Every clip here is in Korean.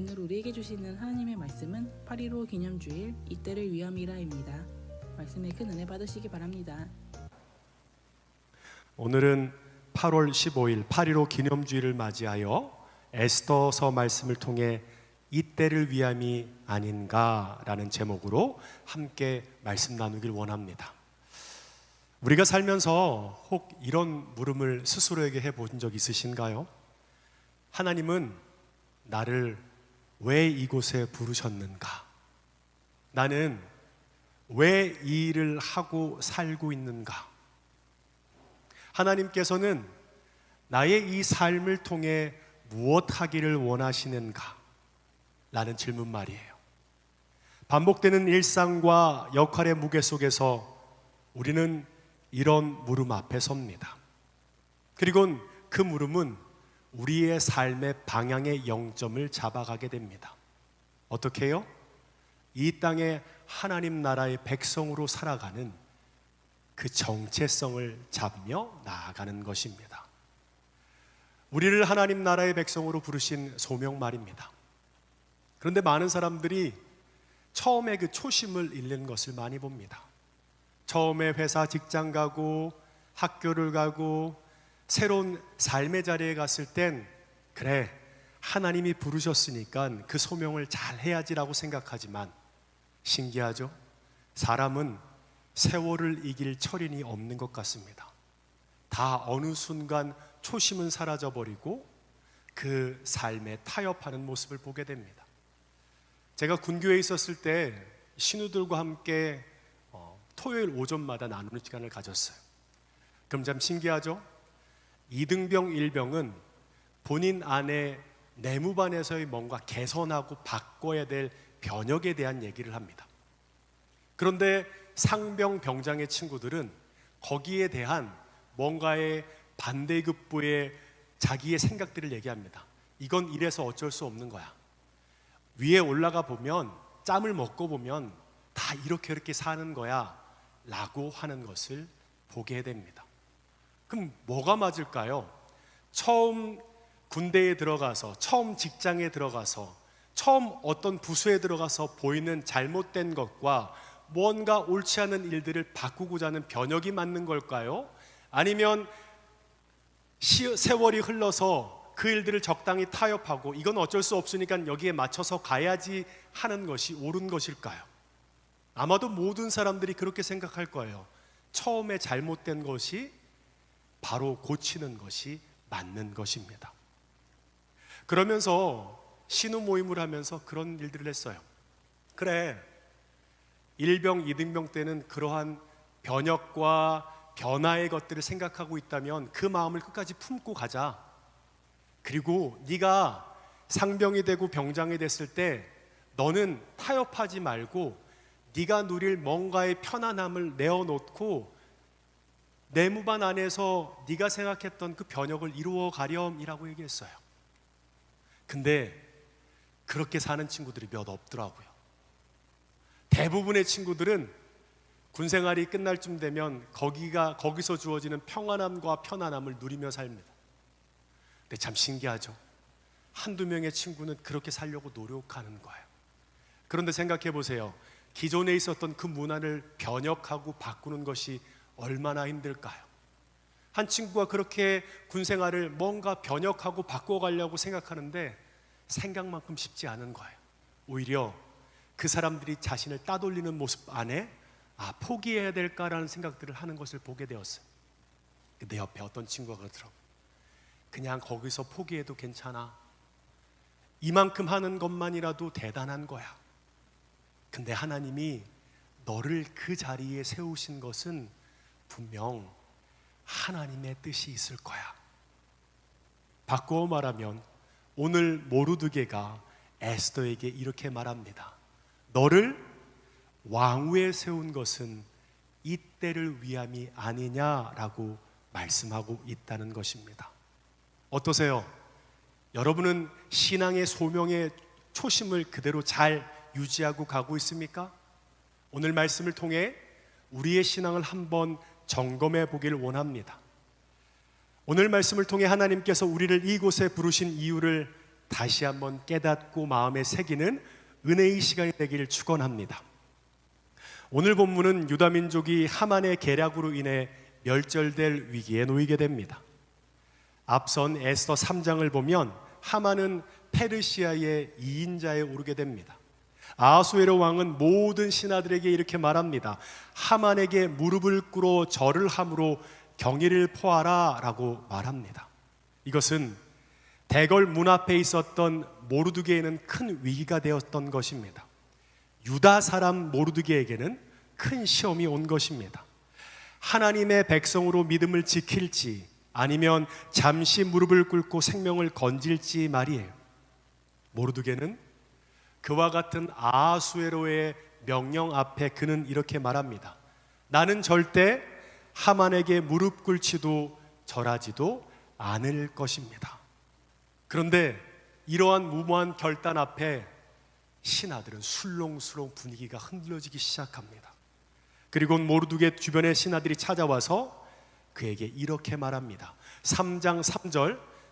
오늘 우리에게 주시는 하나님의 말씀은 8.15 기념주일 이때를 위함이라입니다. 말씀에 큰 은혜 받으시기 바랍니다. 오늘은 8월 15일 8.15 기념주일을 맞이하여 에스더서 말씀을 통해 이때를 위함이 아닌가라는 제목으로 함께 말씀 나누길 원합니다. 우리가 살면서 혹 이런 물음을 스스로에게 해본 적 있으신가요? 하나님은 나를 왜 이곳에 부르셨는가? 나는 왜 이 일을 하고 살고 있는가? 하나님께서는 나의 이 삶을 통해 무엇 하기를 원하시는가? 라는 질문 말이에요. 반복되는 일상과 역할의 무게 속에서 우리는 이런 물음 앞에 섭니다. 그리고 그 물음은 우리의 삶의 방향의 영점을 잡아가게 됩니다. 어떻게 해요? 이 땅에 하나님 나라의 백성으로 살아가는 그 정체성을 잡으며 나아가는 것입니다. 우리를 하나님 나라의 백성으로 부르신 소명 말입니다. 그런데 많은 사람들이 처음에 그 초심을 잃는 것을 많이 봅니다. 처음에 회사 직장 가고 학교를 가고 새로운 삶의 자리에 갔을 땐 그래 하나님이 부르셨으니까 그 소명을 잘 해야지라고 생각하지만 신기하죠? 사람은 세월을 이길 철인이 없는 것 같습니다. 다 어느 순간 초심은 사라져버리고 그 삶에 타협하는 모습을 보게 됩니다. 제가 군교에 있었을 때 신우들과 함께 토요일 오전마다 나누는 시간을 가졌어요. 그럼 참 신기하죠? 이등병, 일병은 본인 안에 내무반에서의 뭔가 개선하고 바꿔야 될 변혁에 대한 얘기를 합니다. 그런데 상병, 병장의 친구들은 거기에 대한 뭔가의 반대급부의 자기의 생각들을 얘기합니다. 이건 이래서 어쩔 수 없는 거야. 위에 올라가 보면 짬을 먹고 보면 다 이렇게 사는 거야 라고 하는 것을 보게 됩니다. 그럼 뭐가 맞을까요? 처음 군대에 들어가서, 처음 직장에 들어가서, 처음 어떤 부서에 들어가서 보이는 잘못된 것과 뭔가 옳지 않은 일들을 바꾸고자 하는 변혁이 맞는 걸까요? 아니면 세월이 흘러서 그 일들을 적당히 타협하고 이건 어쩔 수 없으니까 여기에 맞춰서 가야지 하는 것이 옳은 것일까요? 아마도 모든 사람들이 그렇게 생각할 거예요. 처음에 잘못된 것이 바로 고치는 것이 맞는 것입니다. 그러면서 신우 모임을 하면서 그런 일들을 했어요. 그래, 1병, 2등병 때는 그러한 변혁과 변화의 것들을 생각하고 있다면 그 마음을 끝까지 품고 가자. 그리고 네가 상병이 되고 병장이 됐을 때 너는 타협하지 말고 네가 누릴 뭔가의 편안함을 내어놓고 내무반 안에서 네가 생각했던 그 변혁을 이루어 가렴이라고 얘기했어요. 근데 그렇게 사는 친구들이 몇 없더라고요. 대부분의 친구들은 군생활이 끝날 쯤 되면 거기서 주어지는 평안함과 편안함을 누리며 삽니다. 근데 참 신기하죠. 한두 명의 친구는 그렇게 살려고 노력하는 거예요. 그런데 생각해 보세요. 기존에 있었던 그 문화를 변혁하고 바꾸는 것이 얼마나 힘들까요? 한 친구가 그렇게 군생활을 뭔가 변혁하고 바꿔가려고 생각하는데 생각만큼 쉽지 않은 거예요. 오히려 그 사람들이 자신을 따돌리는 모습 안에 포기해야 될까라는 생각들을 하는 것을 보게 되었어요. 내 옆에 어떤 친구가 그러더라고요. 그냥 거기서 포기해도 괜찮아. 이만큼 하는 것만이라도 대단한 거야. 근데 하나님이 너를 그 자리에 세우신 것은 분명 하나님의 뜻이 있을 거야. 바꾸어 말하면 오늘 모르드게가 에스더에게 이렇게 말합니다. 너를 왕위에 세운 것은 이때를 위함이 아니냐라고 말씀하고 있다는 것입니다. 어떠세요? 여러분은 신앙의 소명의 초심을 그대로 잘 유지하고 가고 있습니까? 오늘 말씀을 통해 우리의 신앙을 한번 점검해 보길 원합니다. 오늘 말씀을 통해 하나님께서 우리를 이곳에 부르신 이유를 다시 한번 깨닫고 마음에 새기는 은혜의 시간이 되기를 축원합니다. 오늘 본문은 유다 민족이 하만의 계략으로 인해 멸절될 위기에 놓이게 됩니다. 앞선 에스더 3장을 보면 하만은 페르시아의 2인자에 오르게 됩니다. 아하수에로 왕은 모든 신하들에게 이렇게 말합니다. 하만에게 무릎을 꿇어 절을 함으로 경의를 포하라 라고 말합니다. 이것은 대궐 문 앞에 있었던 모르드게에는 큰 위기가 되었던 것입니다. 유다 사람 모르드게에게는 큰 시험이 온 것입니다. 하나님의 백성으로 믿음을 지킬지 아니면 잠시 무릎을 꿇고 생명을 건질지 말이에요. 모르드게는 그와 같은 아하수에로의 명령 앞에 그는 이렇게 말합니다. 나는 절대 하만에게 무릎 꿇지도 절하지도 않을 것입니다. 그런데 이러한 무모한 결단 앞에 신하들은 술렁술렁 분위기가 흔들려지기 시작합니다. 그리고 모르드게 주변의 신하들이 찾아와서 그에게 이렇게 말합니다. 3장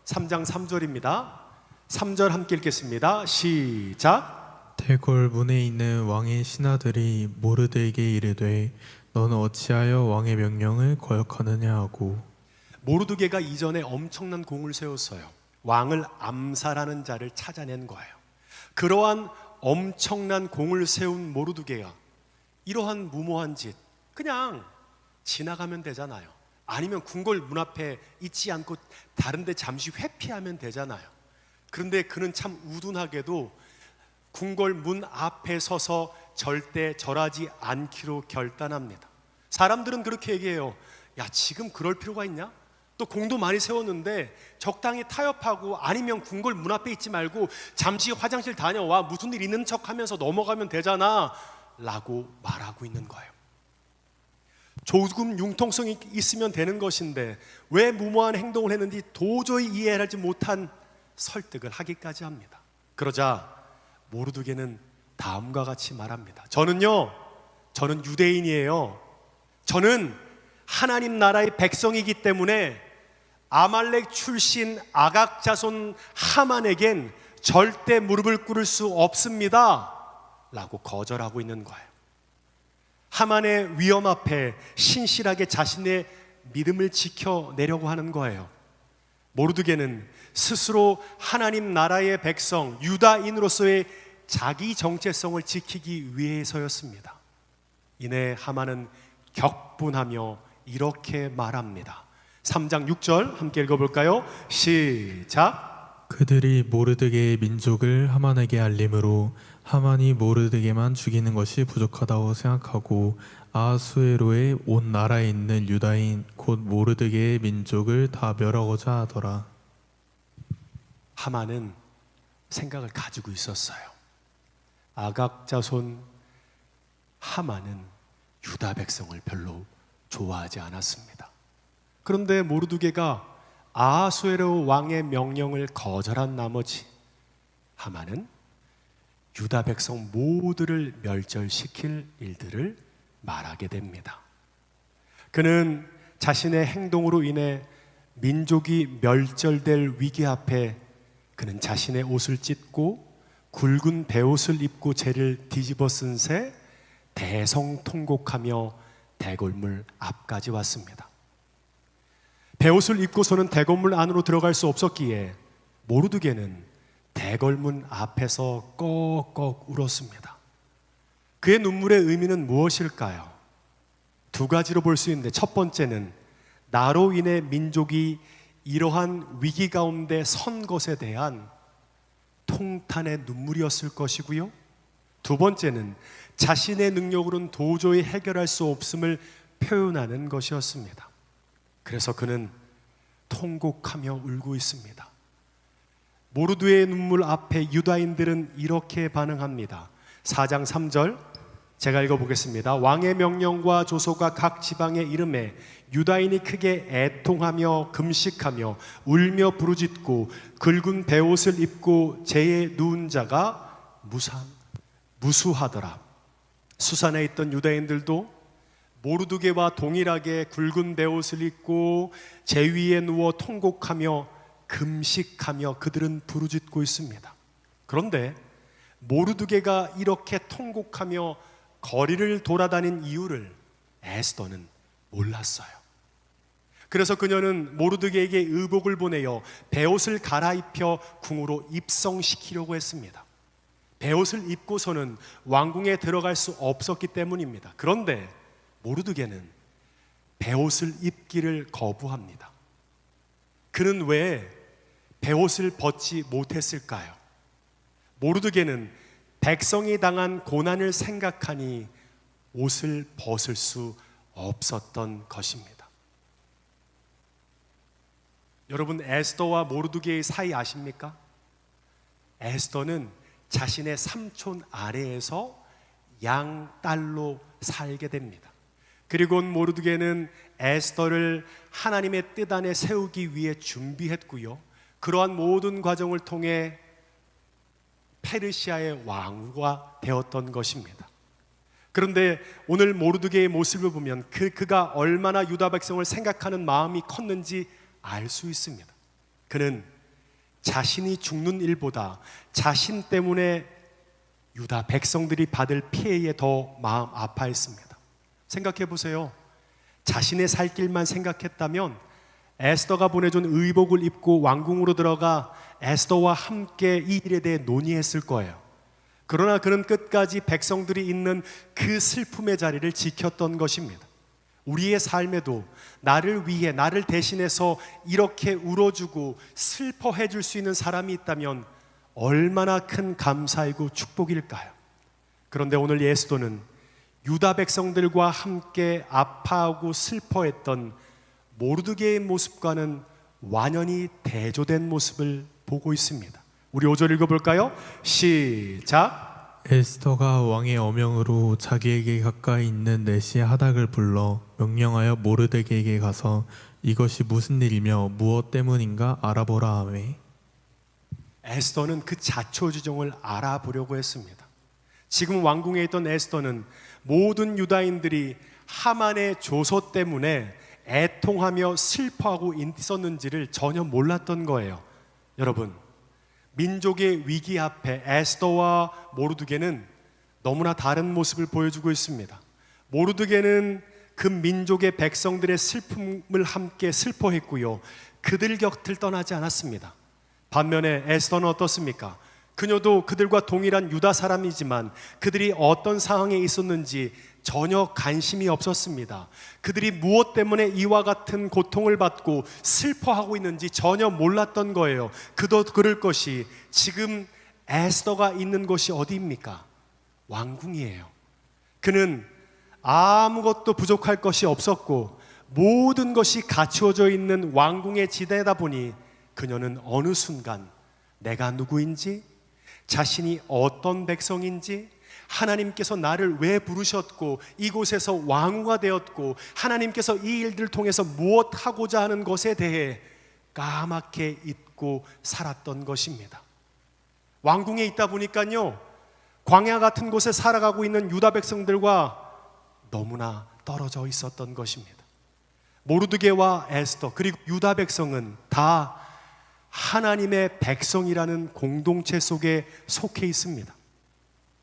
3절입니다. 3절 함께 읽겠습니다. 시작. 대궐 문에 있는 왕의 신하들이 모르드에게 이르되 너는 어찌하여 왕의 명령을 거역하느냐 하고. 모르드게가 이전에 엄청난 공을 세웠어요. 왕을 암살하는 자를 찾아낸 거예요. 그러한 엄청난 공을 세운 모르드게가 이러한 무모한 짓 그냥 지나가면 되잖아요. 아니면 궁궐 문 앞에 있지 않고 다른 데 잠시 회피하면 되잖아요. 그런데 그는 참 우둔하게도 궁궐 문 앞에 서서 절대 절하지 않기로 결단합니다. 사람들은 그렇게 얘기해요. 야, 지금 그럴 필요가 있냐? 또 공도 많이 세웠는데 적당히 타협하고 아니면 궁궐 문 앞에 있지 말고 잠시 화장실 다녀와 무슨 일 있는 척하면서 넘어가면 되잖아 라고 말하고 있는 거예요. 조금 융통성이 있으면 되는 것인데 왜 무모한 행동을 했는지 도저히 이해하지 못한 설득을 하기까지 합니다. 그러자 모르드게는 다음과 같이 말합니다. 저는 유대인이에요. 저는 하나님 나라의 백성이기 때문에 아말렉 출신 아각 자손 하만에겐 절대 무릎을 꿇을 수 없습니다 라고 거절하고 있는 거예요. 하만의 위험 앞에 신실하게 자신의 믿음을 지켜내려고 하는 거예요. 모르드게는 스스로 하나님 나라의 백성 유다인으로서의 자기 정체성을 지키기 위해서였습니다. 이내 하만은 격분하며 이렇게 말합니다. 3장 6절 함께 읽어볼까요? 시작. 그들이 모르드게의 민족을 하만에게 알림으로 하만이 모르드게만 죽이는 것이 부족하다고 생각하고 아하수에로의 온 나라에 있는 유다인 곧 모르드게의 민족을 다 멸하고자 하더라. 하만은 생각을 가지고 있었어요. 아각 자손 하만은 유다 백성을 별로 좋아하지 않았습니다. 그런데 모르드게가 아하수에로 왕의 명령을 거절한 나머지 하만은 유다 백성 모두를 멸절시킬 일들을 말하게 됩니다. 그는 자신의 행동으로 인해 민족이 멸절될 위기 앞에 그는 자신의 옷을 찢고 굵은 베옷을 입고 죄를 뒤집어 쓴 채 대성통곡하며 대궐문 앞까지 왔습니다. 베옷을 입고서는 대궐문 안으로 들어갈 수 없었기에 모르드게는 대궐문 앞에서 꺽꺽 울었습니다. 그의 눈물의 의미는 무엇일까요? 두 가지로 볼 수 있는데 첫 번째는 나로 인해 민족이 이러한 위기 가운데 선 것에 대한 통탄의 눈물이었을 것이고요. 두 번째는 자신의 능력으로는 도저히 해결할 수 없음을 표현하는 것이었습니다. 그래서 그는 통곡하며 울고 있습니다. 모르드의 눈물 앞에 유다인들은 이렇게 반응합니다. 4장 3절 제가 읽어보겠습니다. 왕의 명령과 조소가 각 지방에 이름에 유다인이 크게 애통하며 금식하며 울며 부르짖고 굵은 베옷을 입고 재에 누운 자가 무수하더라. 수산에 있던 유다인들도 모르드게와 동일하게 굵은 베옷을 입고 재 위에 누워 통곡하며 금식하며 그들은 부르짖고 있습니다. 그런데 모르드게가 이렇게 통곡하며 거리를 돌아다닌 이유를 에스더는 몰랐어요. 그래서 그녀는 모르드게에게 의복을 보내어 베옷을 갈아입혀 궁으로 입성시키려고 했습니다. 베옷을 입고서는 왕궁에 들어갈 수 없었기 때문입니다. 그런데 모르드게는 베옷을 입기를 거부합니다. 그는 왜 베옷을 벗지 못했을까요? 모르드게는 백성이 당한 고난을 생각하니 옷을 벗을 수 없었던 것입니다. 여러분, 에스더와 모르드게의 사이 아십니까? 에스더는 자신의 삼촌 아래에서 양딸로 살게 됩니다. 그리고 모르드게는 에스더를 하나님의 뜻 안에 세우기 위해 준비했고요, 그러한 모든 과정을 통해 페르시아의 왕후가 되었던 것입니다. 그런데 오늘 모르드게의 모습을 보면 그가 얼마나 유다 백성을 생각하는 마음이 컸는지 알 수 있습니다. 그는 자신이 죽는 일보다 자신 때문에 유다 백성들이 받을 피해에 더 마음 아파했습니다. 생각해 보세요. 자신의 살 길만 생각했다면 에스더가 보내준 의복을 입고 왕궁으로 들어가 에스더와 함께 이 일에 대해 논의했을 거예요. 그러나 그는 끝까지 백성들이 있는 그 슬픔의 자리를 지켰던 것입니다. 우리의 삶에도 나를 위해, 나를 대신해서 이렇게 울어주고 슬퍼해 줄 수 있는 사람이 있다면 얼마나 큰 감사이고 축복일까요? 그런데 오늘 에스더는 유다 백성들과 함께 아파하고 슬퍼했던 모르드게의 모습과는 완연히 대조된 모습을 보고 있습니다. 우리 5절 읽어볼까요? 시작. 에스더가 왕의 어명으로 자기에게 가까이 있는 내시의 하닥을 불러 명령하여 모르드게에게 가서 이것이 무슨 일이며 무엇 때문인가 알아보라 하매. 에스더는 그 자초지종을 알아보려고 했습니다. 지금 왕궁에 있던 에스더는 모든 유다인들이 하만의 조소 때문에 애통하며 슬퍼하고 있었는지를 전혀 몰랐던 거예요. 여러분, 민족의 위기 앞에 에스더와 모르드게는 너무나 다른 모습을 보여주고 있습니다. 모르드게는 그 민족의 백성들의 슬픔을 함께 슬퍼했고요, 그들 곁을 떠나지 않았습니다. 반면에 에스더는 어떻습니까? 그녀도 그들과 동일한 유다 사람이지만 그들이 어떤 상황에 있었는지 전혀 관심이 없었습니다. 그들이 무엇 때문에 이와 같은 고통을 받고 슬퍼하고 있는지 전혀 몰랐던 거예요. 그도 그럴 것이 지금 에스더가 있는 곳이 어디입니까? 왕궁이에요. 그는 아무것도 부족할 것이 없었고 모든 것이 갖추어져 있는 왕궁의 지대다 보니 그녀는 어느 순간 내가 누구인지, 자신이 어떤 백성인지, 하나님께서 나를 왜 부르셨고 이곳에서 왕후가 되었고 하나님께서 이 일들을 통해서 무엇하고자 하는 것에 대해 까맣게 잊고 살았던 것입니다. 왕궁에 있다 보니까요, 광야 같은 곳에 살아가고 있는 유다 백성들과 너무나 떨어져 있었던 것입니다. 모르드게와 에스더 그리고 유다 백성은 다 하나님의 백성이라는 공동체 속에 속해 있습니다.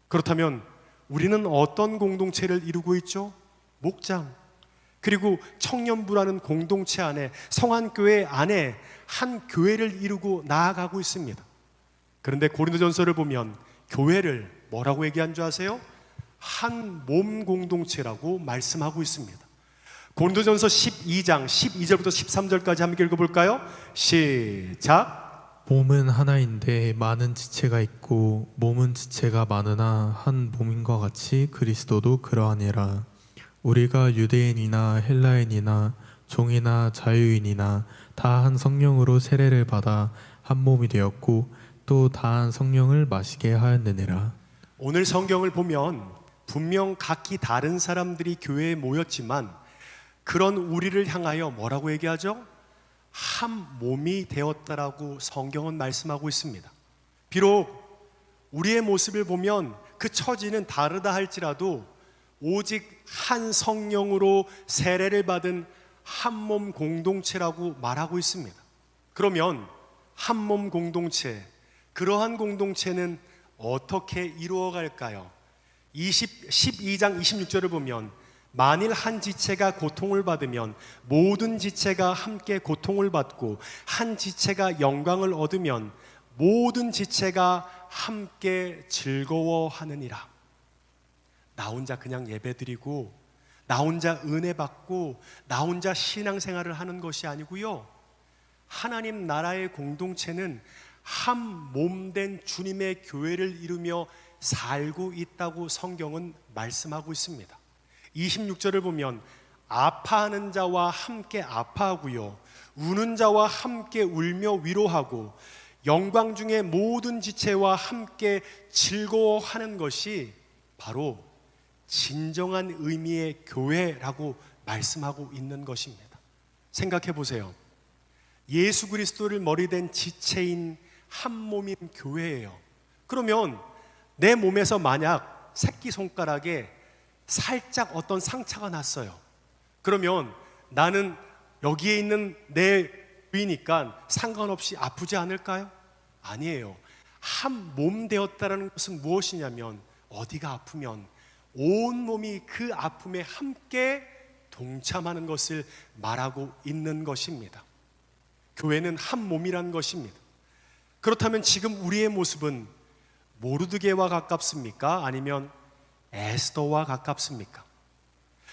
그렇다면 우리는 어떤 공동체를 이루고 있죠? 목장 그리고 청년부라는 공동체 안에, 성안교회 안에 한 교회를 이루고 나아가고 있습니다. 그런데 고린도전서를 보면 교회를 뭐라고 얘기한 줄 아세요? 한 몸 공동체라고 말씀하고 있습니다. 고린도전서 12장 12절부터 13절까지 함께 읽어볼까요? 시작. 몸은 하나인데 많은 지체가 있고 몸은 지체가 많으나 한 몸인과 같이 그리스도도 그러하니라. 우리가 유대인이나 헬라인이나 종이나 자유인이나 다 한 성령으로 세례를 받아 한 몸이 되었고 또 다 한 성령을 마시게 하였느니라. 오늘 성경을 보면 분명 각기 다른 사람들이 교회에 모였지만 그런 우리를 향하여 뭐라고 얘기하죠? 한 몸이 되었다라고 성경은 말씀하고 있습니다. 비록 우리의 모습을 보면 그 처지는 다르다 할지라도 오직 한 성령으로 세례를 받은 한 몸 공동체라고 말하고 있습니다. 그러면 한 몸 공동체, 그러한 공동체는 어떻게 이루어갈까요? 12장 26절을 보면 만일 한 지체가 고통을 받으면 모든 지체가 함께 고통을 받고 한 지체가 영광을 얻으면 모든 지체가 함께 즐거워하느니라. 나 혼자 그냥 예배드리고 나 혼자 은혜 받고 나 혼자 신앙생활을 하는 것이 아니고요, 하나님 나라의 공동체는 한 몸된 주님의 교회를 이루며 살고 있다고 성경은 말씀하고 있습니다. 26절을 보면 아파하는 자와 함께 아파하고요, 우는 자와 함께 울며 위로하고 영광 중에 모든 지체와 함께 즐거워하는 것이 바로 진정한 의미의 교회라고 말씀하고 있는 것입니다. 생각해 보세요. 예수 그리스도를 머리된 지체인 한 몸인 교회예요. 그러면 내 몸에서 만약 새끼손가락에 살짝 어떤 상처가 났어요. 그러면 나는 여기에 있는 내 부위니까 상관없이 아프지 않을까요? 아니에요. 한 몸 되었다는 것은 무엇이냐면, 어디가 아프면 온 몸이 그 아픔에 함께 동참하는 것을 말하고 있는 것입니다. 교회는 한 몸이란 것입니다. 그렇다면 지금 우리의 모습은 모르드게와 가깝습니까? 아니면 에스더와 가깝습니까?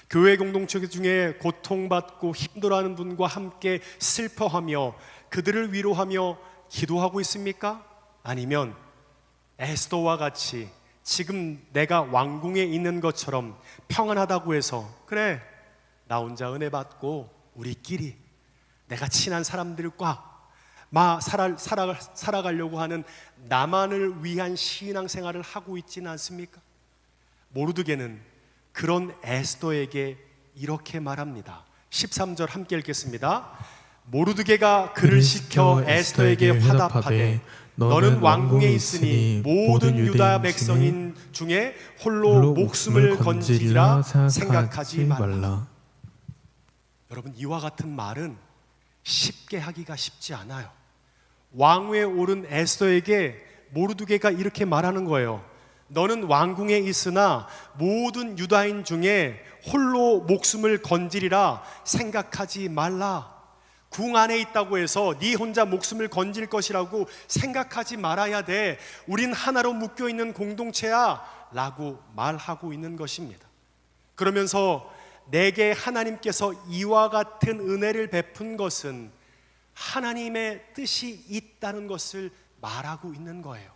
교회 공동체 중에 고통받고 힘들어하는 분과 함께 슬퍼하며 그들을 위로하며 기도하고 있습니까? 아니면 에스더와 같이 지금 내가 왕궁에 있는 것처럼 평안하다고 해서 그래, 나 혼자 은혜 받고 우리끼리 내가 친한 사람들과 살아가려고 하는 나만을 위한 신앙생활을 하고 있지는 않습니까? 모르드게는 그런 에스더에게 이렇게 말합니다. 13절 함께 읽겠습니다. 모르드게가 그를 시켜 에스더에게 화답하되 너는 왕궁에 있으니 모든 유다 백성인 중에 홀로 목숨을 건지리라 생각하지 말라. 여러분, 이와 같은 말은 쉽게 하기가 쉽지 않아요. 왕위에 오른 에스더에게 모르드게가 이렇게 말하는 거예요. 너는 왕궁에 있으나 모든 유다인 중에 홀로 목숨을 건지리라 생각하지 말라. 궁 안에 있다고 해서 네 혼자 목숨을 건질 것이라고 생각하지 말아야 돼. 우린 하나로 묶여있는 공동체야 라고 말하고 있는 것입니다. 그러면서 내게 하나님께서 이와 같은 은혜를 베푼 것은 하나님의 뜻이 있다는 것을 말하고 있는 거예요.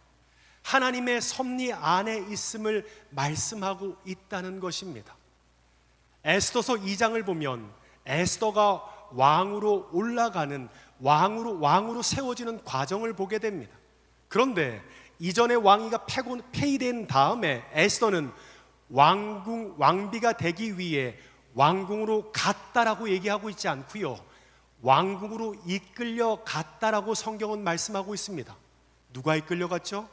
하나님의 섭리 안에 있음을 말씀하고 있다는 것입니다. 에스더서 2장을 보면 에스더가 왕으로 올라가는, 왕으로 세워지는 과정을 보게 됩니다. 그런데 이전의 왕위가 폐위된 다음에 에스더는 왕비가 되기 위해 왕궁으로 갔다라고 얘기하고 있지 않고요, 왕궁으로 이끌려 갔다라고 성경은 말씀하고 있습니다. 누가 이끌려갔죠?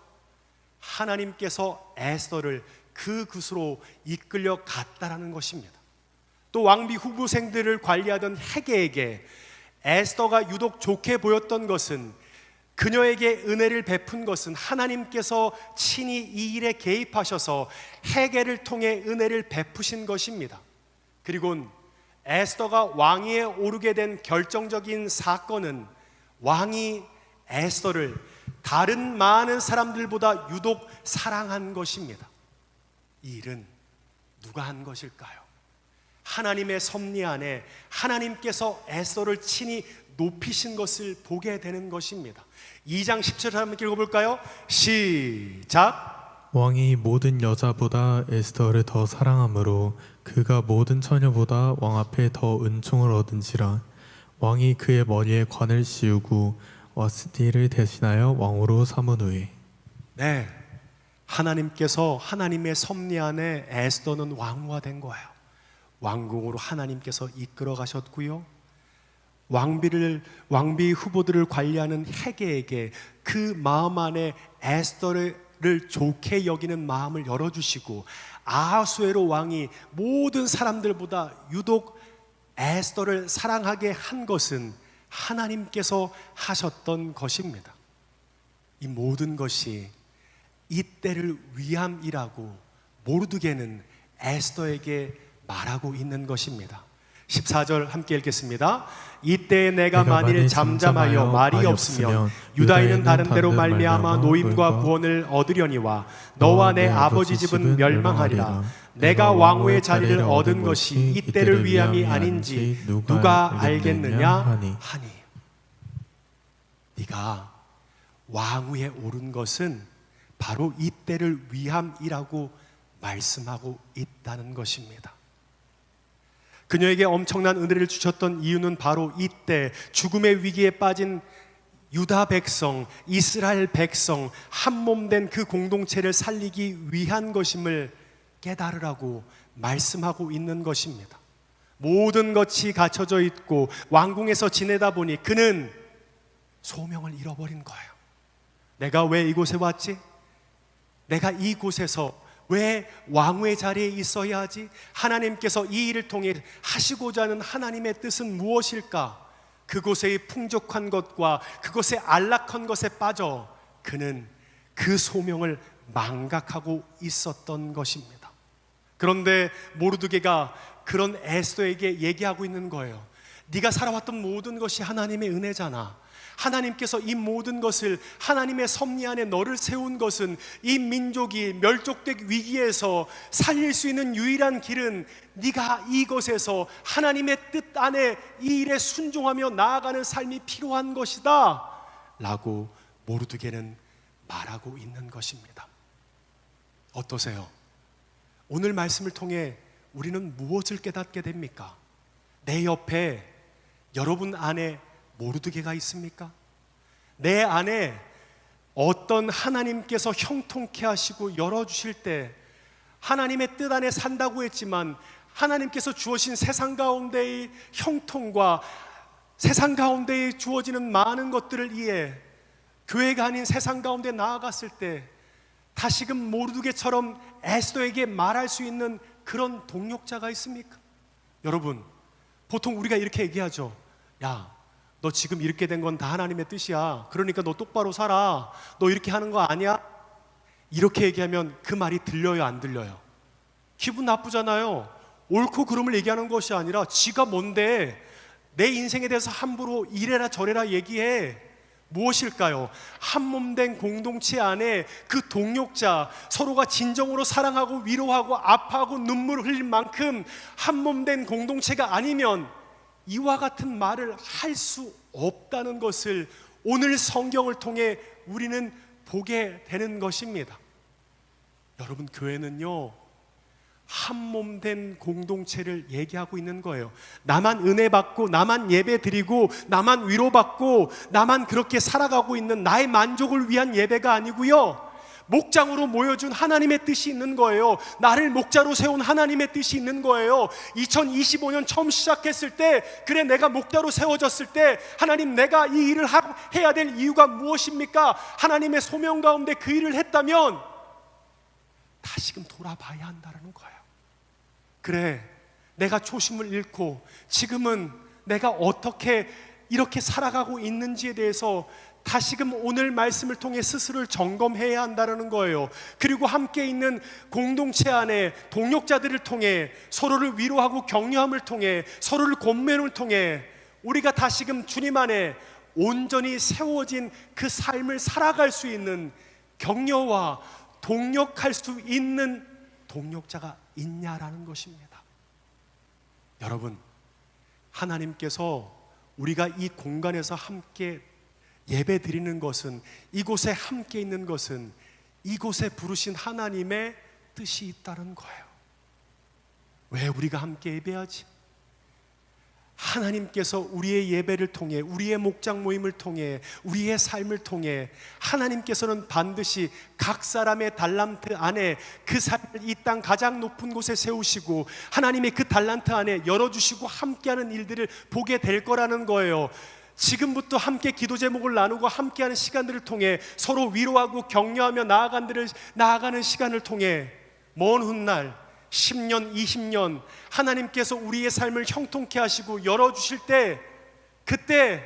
하나님께서 에스더를 그 곳으로 이끌려 갔다라는 것입니다. 또 왕비 후보생들을 관리하던 헤게에게 에스더가 유독 좋게 보였던 것은, 그녀에게 은혜를 베푼 것은 하나님께서 친히 이 일에 개입하셔서 헤게를 통해 은혜를 베푸신 것입니다. 그리고 에스더가 왕위에 오르게 된 결정적인 사건은 왕이 에스더를 다른 많은 사람들보다 유독 사랑한 것입니다. 이 일은 누가 한 것일까요? 하나님의 섭리 안에 하나님께서 에스더를 친히 높이신 것을 보게 되는 것입니다. 2장 10절 한번 읽어볼까요? 시작. 왕이 모든 여자보다 에스더를 더 사랑하므로 그가 모든 처녀보다 왕 앞에 더 은총을 얻은지라. 왕이 그의 머리에 관을 씌우고 와스티를 대신하여 왕으로 삼은 후에. 네, 하나님께서 하나님의 섭리 안에 에스더는 왕후가 된 거예요. 왕궁으로 하나님께서 이끌어 가셨고요, 왕비 후보들을 관리하는 헤게에게 그 마음 안에 에스더를 좋게 여기는 마음을 열어주시고, 아하수에로 왕이 모든 사람들보다 유독 에스더를 사랑하게 한 것은 하나님께서 하셨던 것입니다. 이 모든 것이 이 때를 위함이라고 모르드게는 에스더에게 말하고 있는 것입니다. 14절 함께 읽겠습니다. 이때 내가 만일 잠잠하여 말이 없으면 유다인은 다른 데로 말미암아 노임과 구원을 얻으려니와 너와 내 아버지 집은 멸망하리라. 내가 왕후의 자리를 얻은 것이 이 때를 위함이 아닌지 누가 알겠느냐 하니. 네가 왕위에 오른 것은 바로 이 때를 위함이라고 말씀하고 있다는 것입니다. 그녀에게 엄청난 은혜를 주셨던 이유는 바로 이때 죽음의 위기에 빠진 유다 백성, 이스라엘 백성, 한몸된 그 공동체를 살리기 위한 것임을 깨달으라고 말씀하고 있는 것입니다. 모든 것이 갖춰져 있고 왕궁에서 지내다 보니 그는 소명을 잃어버린 거예요. 내가 왜 이곳에 왔지? 내가 이곳에서 왜 왕후의 자리에 있어야 하지? 하나님께서 이 일을 통해 하시고자 하는 하나님의 뜻은 무엇일까? 그곳의 풍족한 것과 그곳의 안락한 것에 빠져 그는 그 소명을 망각하고 있었던 것입니다. 그런데 모르드게가 그런 에스더에게 얘기하고 있는 거예요. 네가 살아왔던 모든 것이 하나님의 은혜잖아. 하나님께서 이 모든 것을, 하나님의 섭리 안에 너를 세운 것은 이 민족이 멸족될 위기에서 살릴 수 있는 유일한 길은 네가 이곳에서 하나님의 뜻 안에 이 일에 순종하며 나아가는 삶이 필요한 것이다 라고 모르드게는 말하고 있는 것입니다. 어떠세요? 오늘 말씀을 통해 우리는 무엇을 깨닫게 됩니까? 내 옆에 여러분 안에 모르드게가 있습니까? 내 안에 어떤 하나님께서 형통케 하시고 열어주실 때 하나님의 뜻 안에 산다고 했지만 하나님께서 주어진 세상 가운데의 형통과 세상 가운데에 주어지는 많은 것들을 위해 교회가 아닌 세상 가운데 나아갔을 때 다시금 모르드게처럼 에스더에게 말할 수 있는 그런 동력자가 있습니까? 여러분, 보통 우리가 이렇게 얘기하죠. 야, 너 지금 이렇게 된 건 다 하나님의 뜻이야. 그러니까 너 똑바로 살아. 너 이렇게 하는 거 아니야? 이렇게 얘기하면 그 말이 들려요, 안 들려요? 기분 나쁘잖아요. 옳고 그름을 얘기하는 것이 아니라 지가 뭔데 내 인생에 대해서 함부로 이래라 저래라 얘기해. 무엇일까요? 한몸된 공동체 안에 그 동력자, 서로가 진정으로 사랑하고 위로하고 아파하고 눈물을 흘릴 만큼 한몸된 공동체가 아니면 이와 같은 말을 할 수 없다는 것을 오늘 성경을 통해 우리는 보게 되는 것입니다. 여러분, 교회는요 한몸된 공동체를 얘기하고 있는 거예요. 나만 은혜 받고 나만 예배 드리고 나만 위로받고 나만 그렇게 살아가고 있는 나의 만족을 위한 예배가 아니고요, 목장으로 모여준 하나님의 뜻이 있는 거예요. 나를 목자로 세운 하나님의 뜻이 있는 거예요. 2025년 처음 시작했을 때, 그래 내가 목자로 세워졌을 때 하나님, 내가 이 일을 해야 될 이유가 무엇입니까? 하나님의 소명 가운데 그 일을 했다면 다시금 돌아봐야 한다는 거예요. 그래, 내가 초심을 잃고 지금은 내가 어떻게 이렇게 살아가고 있는지에 대해서 다시금 오늘 말씀을 통해 스스로를 점검해야 한다는 거예요. 그리고 함께 있는 공동체 안에 동역자들을 통해 서로를 위로하고 격려함을 통해 서로를 권면을 통해 우리가 다시금 주님 안에 온전히 세워진 그 삶을 살아갈 수 있는 격려와 동역할 수 있는 동역자가 있냐라는 것입니다. 여러분, 하나님께서 우리가 이 공간에서 함께 예배 드리는 것은, 이곳에 함께 있는 것은 이곳에 부르신 하나님의 뜻이 있다는 거예요. 왜 우리가 함께 예배하지? 하나님께서 우리의 예배를 통해, 우리의 목장 모임을 통해, 우리의 삶을 통해 하나님께서는 반드시 각 사람의 달란트 안에 그 삶을 이 땅 가장 높은 곳에 세우시고 하나님의 그 달란트 안에 열어주시고 함께하는 일들을 보게 될 거라는 거예요. 지금부터 함께 기도 제목을 나누고 함께하는 시간들을 통해 서로 위로하고 격려하며 나아가는 시간을 통해 먼 훗날 10년, 20년 하나님께서 우리의 삶을 형통케 하시고 열어주실 때, 그때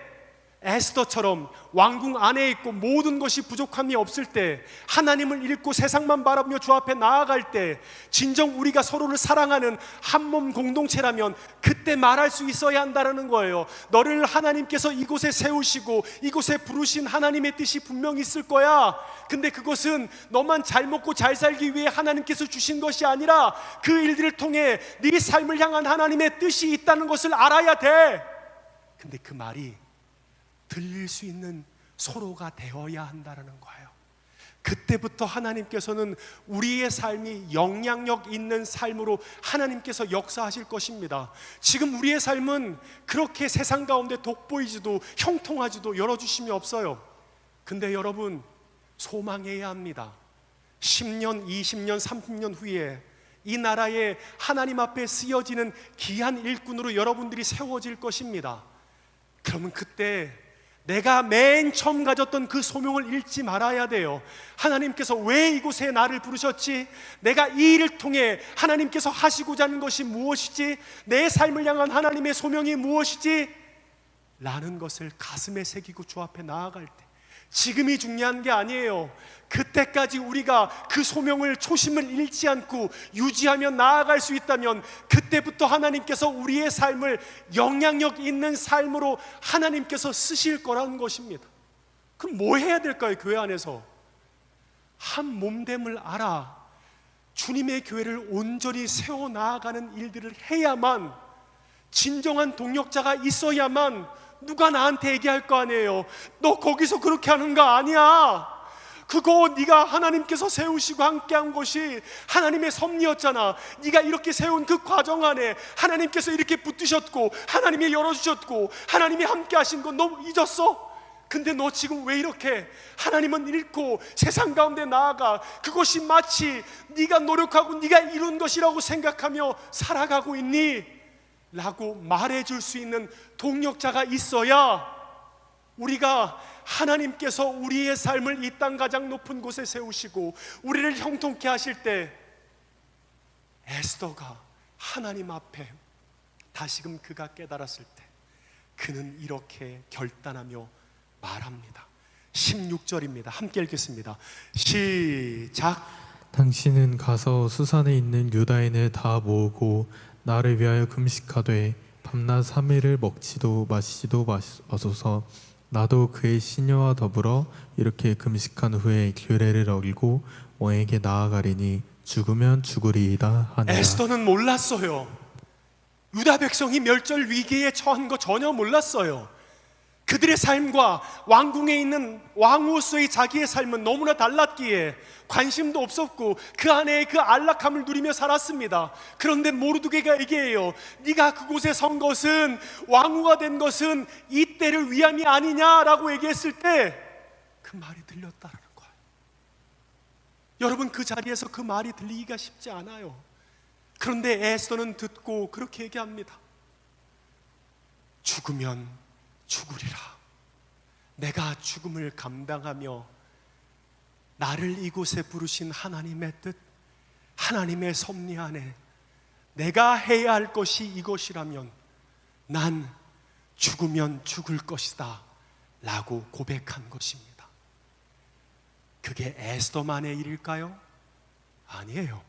에스더처럼 왕궁 안에 있고 모든 것이 부족함이 없을 때, 하나님을 잃고 세상만 바라보며 주 앞에 나아갈 때, 진정 우리가 서로를 사랑하는 한 몸 공동체라면 그때 말할 수 있어야 한다는 거예요. 너를 하나님께서 이곳에 세우시고 이곳에 부르신 하나님의 뜻이 분명히 있을 거야. 근데 그것은 너만 잘 먹고 잘 살기 위해 하나님께서 주신 것이 아니라 그 일들을 통해 네 삶을 향한 하나님의 뜻이 있다는 것을 알아야 돼. 근데 그 말이 들릴 수 있는 서로가 되어야 한다는 거예요. 그때부터 하나님께서는 우리의 삶이 영향력 있는 삶으로 하나님께서 역사하실 것입니다. 지금 우리의 삶은 그렇게 세상 가운데 돋보이지도 형통하지도 열어주심이 없어요. 근데 여러분, 소망해야 합니다. 10년, 20년, 30년 후에 이 나라에 하나님 앞에 쓰여지는 귀한 일꾼으로 여러분들이 세워질 것입니다. 그러면 그때 내가 맨 처음 가졌던 그 소명을 잃지 말아야 돼요. 하나님께서 왜 이곳에 나를 부르셨지? 내가 이 일을 통해 하나님께서 하시고자 하는 것이 무엇이지? 내 삶을 향한 하나님의 소명이 무엇이지? 라는 것을 가슴에 새기고 주 앞에 나아갈 때, 지금이 중요한 게 아니에요. 그때까지 우리가 그 소명을, 초심을 잃지 않고 유지하며 나아갈 수 있다면 그때부터 하나님께서 우리의 삶을 영향력 있는 삶으로 하나님께서 쓰실 거라는 것입니다. 그럼 뭐 해야 될까요? 교회 안에서 한 몸됨을 알아 주님의 교회를 온전히 세워 나아가는 일들을 해야만, 진정한 동력자가 있어야만 누가 나한테 얘기할 거 아니에요. 너 거기서 그렇게 하는 거 아니야. 그거 네가 하나님께서 세우시고 함께한 것이 하나님의 섭리였잖아. 네가 이렇게 세운 그 과정 안에 하나님께서 이렇게 붙드셨고 하나님이 열어주셨고 하나님이 함께 하신 거 너 잊었어? 근데 너 지금 왜 이렇게 하나님은 잃고 세상 가운데 나아가 그것이 마치 네가 노력하고 네가 이룬 것이라고 생각하며 살아가고 있니? 라고 말해줄 수 있는 동력자가 있어야 우리가 하나님께서 우리의 삶을 이 땅 가장 높은 곳에 세우시고 우리를 형통케 하실 때, 에스더가 하나님 앞에 다시금 그가 깨달았을 때 그는 이렇게 결단하며 말합니다. 16절입니다. 함께 읽겠습니다. 시작. 당신은 가서 수산에 있는 유다인을 다 모으고 나를 위하여 금식하되 밤낮 3일을 먹지도 마시지도 마소서. 나도 그의 시녀와 더불어 이렇게 금식한 후에 규례를 어기고 왕에게 나아가리니 죽으면 죽으리이다 하니라. 에스더는 몰랐어요. 유다 백성이 멸절 위기에 처한 거 전혀 몰랐어요. 그들의 삶과 왕궁에 있는 왕으로서의 자기의 삶은 너무나 달랐기에 관심도 없었고 그 안에 그 안락함을 누리며 살았습니다. 그런데 모르드게가 얘기해요. 네가 그곳에 선 것은, 왕후가 된 것은 이 때를 위함이 아니냐라고 얘기했을 때 그 말이 들렸다는 거예요. 여러분, 그 자리에서 그 말이 들리기가 쉽지 않아요. 그런데 에스더는 듣고 그렇게 얘기합니다. 죽으면 죽으리라. 내가 죽음을 감당하며 나를 이곳에 부르신 하나님의 뜻, 하나님의 섭리 안에 내가 해야 할 것이 이것이라면 난 죽으면 죽을 것이다 라고 고백한 것입니다. 그게 에스더만의 일일까요? 아니에요.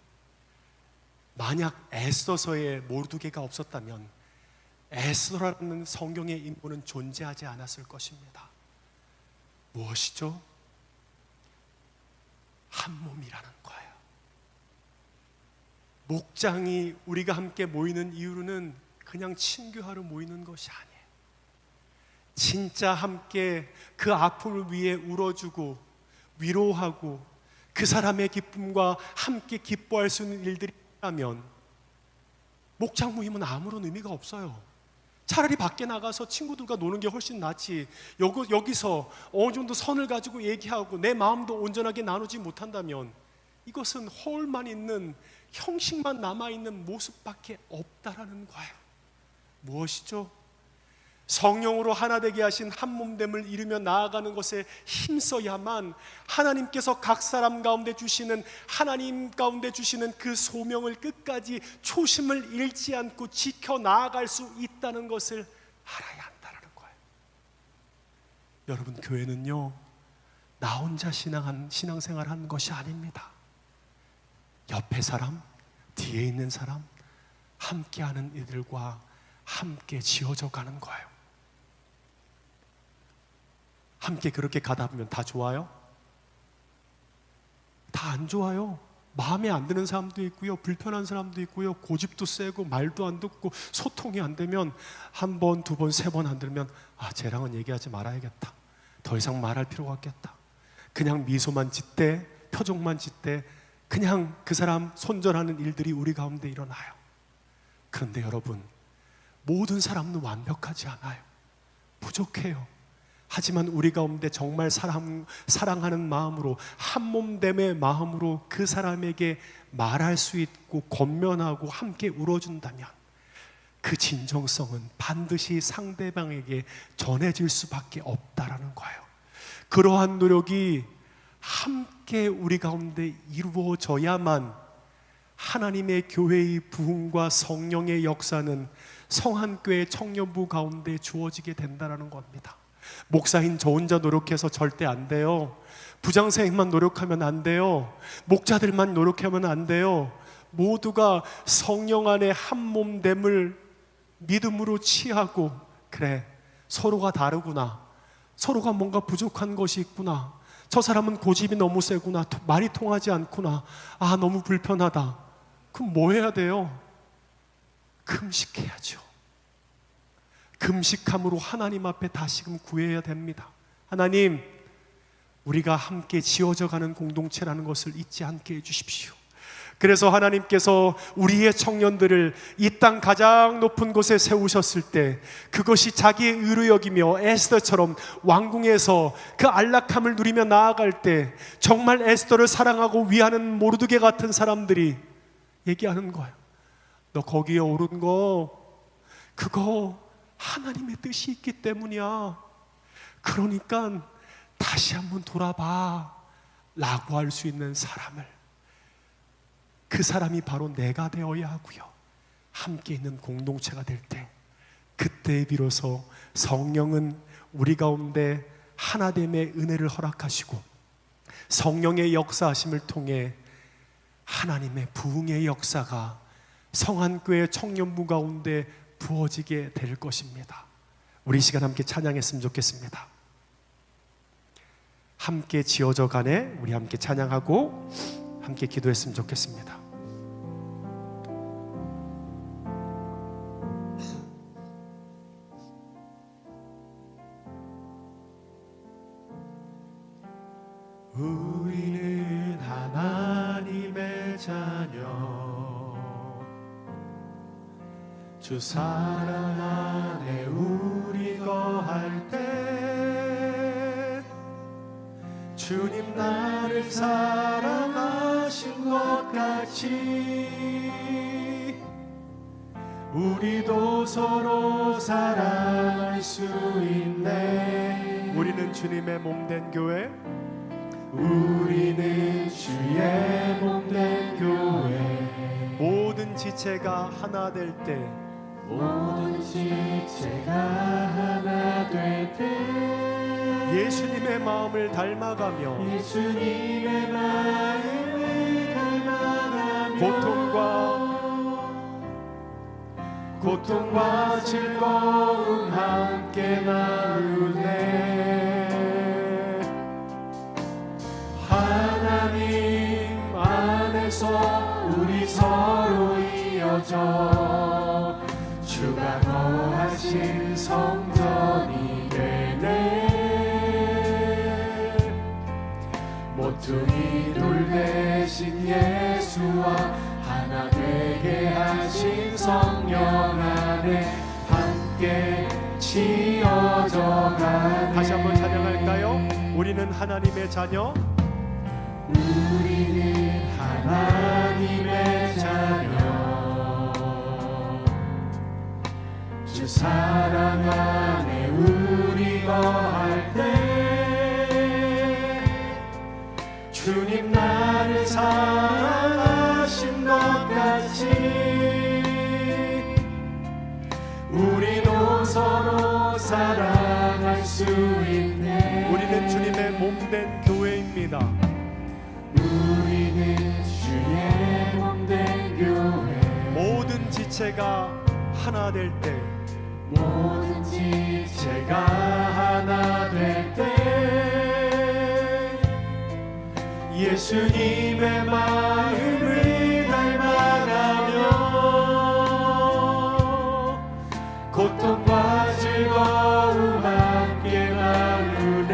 만약 에스더서에 모르드게가 없었다면 에스더라는 성경의 인물은 존재하지 않았을 것입니다. 무엇이죠? 한 몸이라는 거예요. 목장이 우리가 함께 모이는 이유는 그냥 친교하러 모이는 것이 아니에요. 진짜 함께 그 아픔을 위해 울어주고 위로하고 그 사람의 기쁨과 함께 기뻐할 수 있는 일들이 있다면 목장 모임은 아무런 의미가 없어요. 차라리 밖에 나가서 친구들과 노는 게 훨씬 낫지. 여기서 어느 정도 선을 가지고 얘기하고 내 마음도 온전하게 나누지 못한다면 이것은 허울만 있는, 형식만 남아있는 모습밖에 없다라는 거예요. 무엇이죠? 성령으로 하나 되게 하신 한 몸됨을 이루며 나아가는 것에 힘써야만 하나님께서 각 사람 가운데 주시는, 하나님 가운데 주시는 그 소명을 끝까지 초심을 잃지 않고 지켜 나아갈 수 있다는 것을 알아야 한다는 거예요. 여러분, 교회는요 나 혼자 신앙생활 하는 것이 아닙니다. 옆에 사람, 뒤에 있는 사람, 함께하는 이들과 함께 지어져 가는 거예요. 함께 그렇게 가다 보면 다 좋아요? 다 안 좋아요. 마음에 안 드는 사람도 있고요, 불편한 사람도 있고요, 고집도 세고 말도 안 듣고 소통이 안 되면 한 번, 두 번, 세 번 안 들으면 쟤랑은 얘기하지 말아야겠다, 더 이상 말할 필요가 없겠다, 그냥 미소만 짓대, 표정만 짓대, 그냥 그 사람 손절하는 일들이 우리 가운데 일어나요. 그런데 여러분, 모든 사람은 완벽하지 않아요. 부족해요. 하지만 우리 가운데 정말 사랑하는 마음으로, 한몸됨의 마음으로 그 사람에게 말할 수 있고 권면하고 함께 울어준다면 그 진정성은 반드시 상대방에게 전해질 수밖에 없다라는 거예요. 그러한 노력이 함께 우리 가운데 이루어져야만 하나님의 교회의 부흥과 성령의 역사는 성한교회 청년부 가운데 주어지게 된다는 겁니다. 목사인 저 혼자 노력해서 절대 안 돼요. 부장선생님만 노력하면 안 돼요. 목자들만 노력하면 안 돼요. 모두가 성령 안에 한 몸됨을 믿음으로 취하고, 그래, 서로가 다르구나, 서로가 뭔가 부족한 것이 있구나, 저 사람은 고집이 너무 세구나, 말이 통하지 않구나, 너무 불편하다. 그럼 뭐 해야 돼요? 금식해야죠. 금식함으로 하나님 앞에 다시금 구해야 됩니다. 하나님, 우리가 함께 지어져 가는 공동체라는 것을 잊지 않게 해주십시오. 그래서 하나님께서 우리의 청년들을 이 땅 가장 높은 곳에 세우셨을 때 그것이 자기의 의로 여기며 에스더처럼 왕궁에서 그 안락함을 누리며 나아갈 때 정말 에스더를 사랑하고 위하는 모르드게 같은 사람들이 얘기하는 거예요. 너 거기에 오른 거 그거 하나님의 뜻이 있기 때문이야. 그러니까 다시 한번 돌아봐 라고 할 수 있는 사람을, 그 사람이 바로 내가 되어야 하고요, 함께 있는 공동체가 될 때, 그때 비로소 성령은 우리 가운데 하나됨의 은혜를 허락하시고 성령의 역사하심을 통해 하나님의 부흥의 역사가 성한교회 청년부 가운데 부어지게 될 것입니다. 우리 이 시간 함께 찬양했으면 좋겠습니다. 함께 지어져 가네 우리 함께 찬양하고 함께 기도했으면 좋겠습니다. 우리는 하나님의 자녀, 주 사랑 안에 우리 거할 때 주님 나를 사랑하신 것 같이 우리도 서로 사랑할 수 있네. 우리는 주님의 몸된 교회, 우리는 주의 몸된 교회, 모든 지체가 하나 될 때, 모든 지체가 하나 될 때 예수님의 마음을 닮아가며, 예수님의 마음을 닮아가며 고통과 즐거움 함께 나누네. 하나님 안에서 우리 서로 이어져 주가 거하신 성전이 되네. 모퉁이 돌 대신 예수와 하나 되게 하신 성령 안에 함께 지어져 가네. 다시 한번 찬양할까요? 우리는 하나님의 자녀, 우리는 하나님의 자녀, 주 사랑 안에 우리 거할 때 주님 나를 사랑하신 것 같이 우리도 서로 사랑할 수 있네. 지체가 하나 될 때, 모든 지체가 하나 될 때 예수님의 마음을 닮아가며 고통과 즐거움 함께 나누네.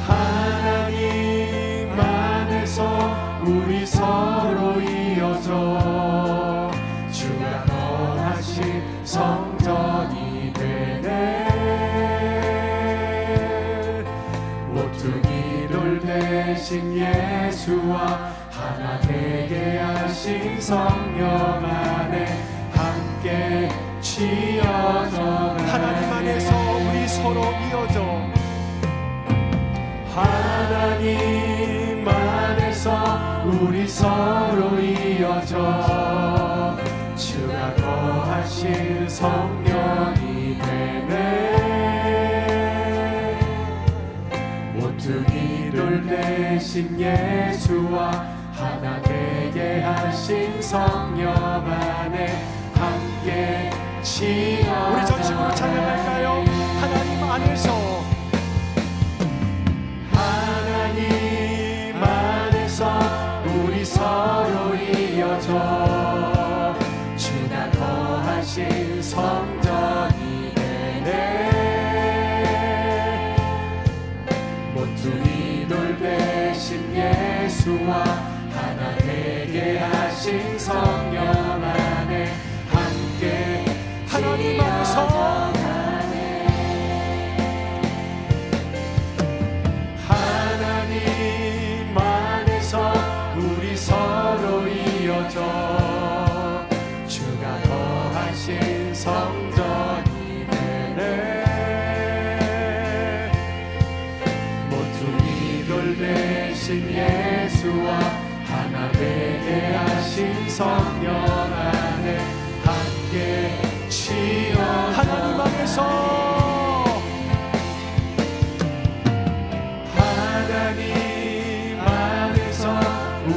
하나님 안에서 우리 서로 이어져 주가 거하신 성전이 되네. 모퉁이 돌 대신 예수와 하나 되게 하신 성령 안에 함께 지어져 하나님 안에서 우리 서로 이어져, 하나님 안에서 우리 서로 이어져 주가 거하신 성령이 되네. 모퉁이 돌 대신 예수와 하나 되게 하신 성령 안에 함께 지어져. 우리 전심으로 찬양할까요? 하나님 안에서, 하나님 안에서 우리 서로 이어져 주가 거하신 성전이 되네. 모퉁이 돌 대신 예수와 하나 되게 하신 성령 안에 함께 하나님 안에서, 하나님 안에서 우리 서로 이어져 주가 거하신 성전이 되네. 모퉁이 돌 대신 예수와 하나 되게 하신 성령 안에 함께 지어. 하나님 안에서, 하나님 안에서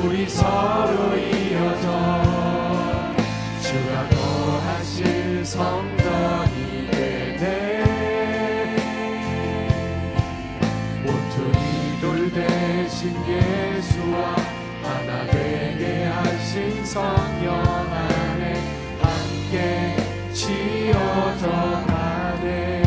우리 서로 이어져 주가 거하신 성전이 되네. 모퉁이 돌 대신 예수와 하나 되게 하신 성령 안에 함께 지어져 가네.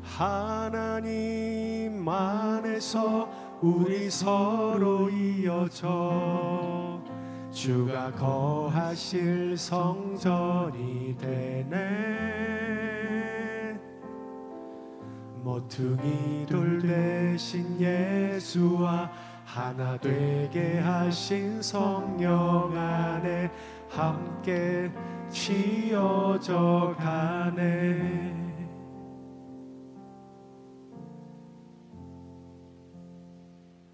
하나님 안에서 우리 서로 이어져 주가 거하실 성전이 되네. 모퉁이 돌 대신 예수와 하나 되게 하신 성령 안에 함께 지어져 가네.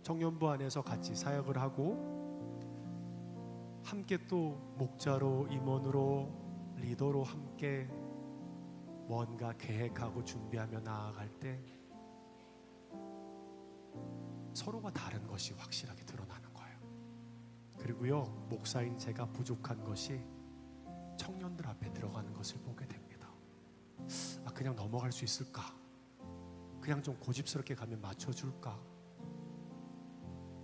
청년부 안에서 같이 사역을 하고 함께 또 목자로, 임원으로, 리더로 함께 뭔가 계획하고 준비하며 나아갈 때 서로가 다른 것이 확실하게 드러나는 거예요. 그리고요, 목사인 제가 부족한 것이 청년들 앞에 들어가는 것을 보게 됩니다. 그냥 넘어갈 수 있을까? 그냥 좀 고집스럽게 가면 맞춰줄까?